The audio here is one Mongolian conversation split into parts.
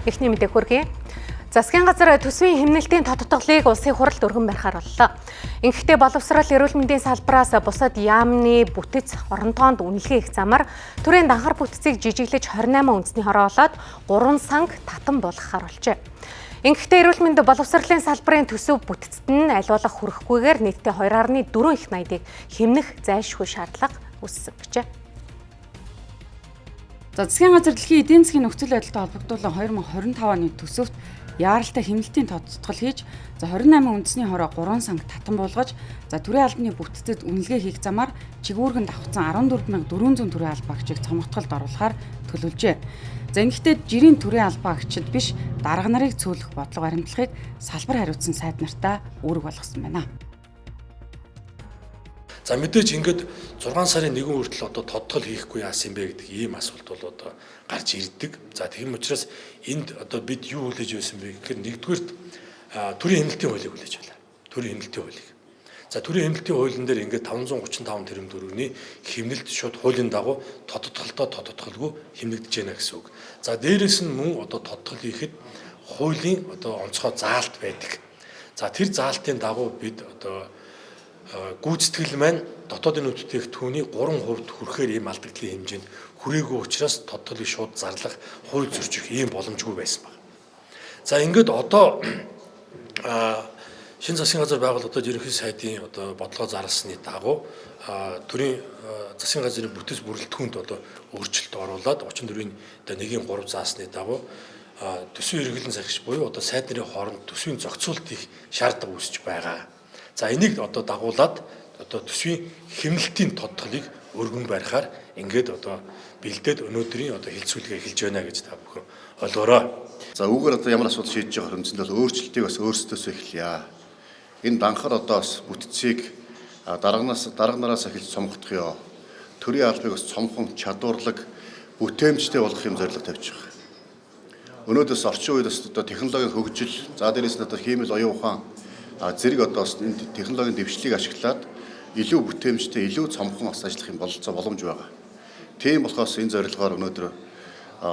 Эхний мэдээ хүргэе. Засгийн газар төсвийн хэмнэлтийн тодтоглыг улсын хуралд өргөн барихаар боллоо. Ингэхдээ боловсрол эрүүл мэндийн салбараас бусад яамны бүтэц оронтоонд үнэлгээ их замаар төрийн данхар бүтцийг жижиглэж 28 үндэсний хороо болоод 3 санг татан болгохоор болжээ. Ингэхдээ эрүүл мэнд боловсролын салбарын төсөв бүтцэд нь аль болох хүрэхгүйгээр нийтдээ 2.4 их наядыг хэмнэх зайлшгүй шаардлага үүссэн гэжээ. Засгийн газар дэлхийн эдийн засгийн нөхцөл байдалтай холбогдуулан 2025 оны төсөвт яаралтай хэмнэлтийн тодтогдол хийж 28 үндэсний хороо 3 санг татан болгож төрийн албаны бүтцэд үнэлгээ хийх замаар чигүүргэнд давхцсан 14400 төрийн албаагчийг цомогтголд оруулахаар төлөвлөжээ. Ингэхдээ жирийн төрийн албаагчид биш дарга нарыг цөөлөх бодлого баримтлахыг салбар хариуцсан сайд нартаа үүрэг болгосон байна. За мэдээж ингээд 6 сарын 1 хүртэл тодтогол хийхгүй яасан бэ гэдэг ийм асуулт бол гарч ирдэг. За тийм учраас энд бид юу хүлээж байсан бэ гэхээр нэгдүгээрт төрийн хэмнэлтийн хуулийг хүлээж байлаа. Төрийн хэмнэлтийн хуулийг. За төрийн хэмнэлтийн хуулийн дээр ингээд 535 тэрбум төгрөгийн хэмнэлт шууд хуулийн дагуу тодтогдолгүй хэмнэгдэж байна гэсэн үг. За дээрээс нь мөн тодтогол хийхэд хуулийн онцгой заалт байдаг. За тэр заалтын дагуу бид гүйцэтгэл маань дотоодын нөхцөлтэй түүний 3% хүрэхээр ийм алдагдлын хэмжээнд хүрээгүй учраас тодтолыг шууд зарлах, хууль зөрчих ийм боломжгүй байсан байна. За ингээд шинэ засгийн газар байгуулагдаад ерөнхий сайдын бодлого зарласны дагуу төрийн засгийн газрын бүтэц бүрэлдэхүүнд өөрчлөлт оруулаад 34-ийн 1-ийн 3 заасны дагуу төсвийн хэрэглэн захирагч буюу сайд нарын хооронд төсвийн зохицуулт хийх шаардлага үүсэж байгаа. За энийг дагуулад төсвийн хэмнэлтийн тодтолыг өргөн барихаар ингээд бэлдээд өнөөдрийн хилцүүлгээ эхэлж байна гэж та бүхэн ойлгоорой. За үүгээр ямар асуудал шийдэж байгаа хэмжээнд өөрчлөлтийг бас өөрсдөөсөө эхэлье. Энэ данхар бас бүтцийг дарга нараас эхэлж цомгох ёо. Төрийн албыг бас цомхон чадварлаг бүтээмжтэй болгох юм зорилго тавьж байгаа. Өнөөдөөс орчин үед бас технологийн хөгжил, за дээрээс нь хиймэл оюун ухаан зэрэг энэ технологийн дэвшлийг ашиглаад илүү бүтээмжтэй, илүү цомхон ажиллах юм боломж байгаа. Тийм болохоос энэ зорилгоор өнөөдөр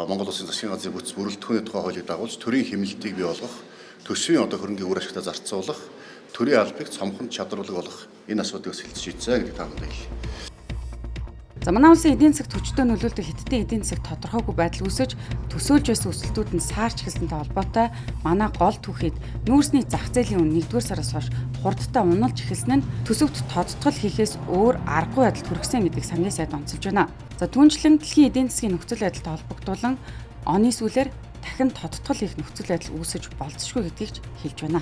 Монгол Улсын засгийн газрын бүтэц бүрэлдэхүүний тухай хуулийг дагуулж төрийн хэмнэлтийг бий болгох, төсвийн хөрөнгийн үр ашигтай зарцуулах, төрийн албыг цомхон чадварлаг болгох энэ асуудыг хэлж шийдсэн гэдэг таамаг хэлье. За манай улсын эдийн засагт хүчтэй нөлөөлдөг хятадын эдийн засаг тодорхойгүй байдал үүсэж төсөөлж байсан өсөлтүүд нь саарч эхэлсэнтэй холбоотой манай гол түүхийд нүүрсний зах зээлийн үн 1-р сараас хойш хурдтай уналж эхэлсэн нь төсөвт тодтогдол хийхээс өөр аргагүй байдалд хүргэсэн гэдгийг сангийн сайд онцолж байна. За түүнчлэн дэлхийн эдийн засгийн нөхцөл байдалтай холбогдуулан оны сүүлээр дахин тодтогдол хийх нөхцөл байдал үүсэж болзошгүй гэдгийг хэлж байна.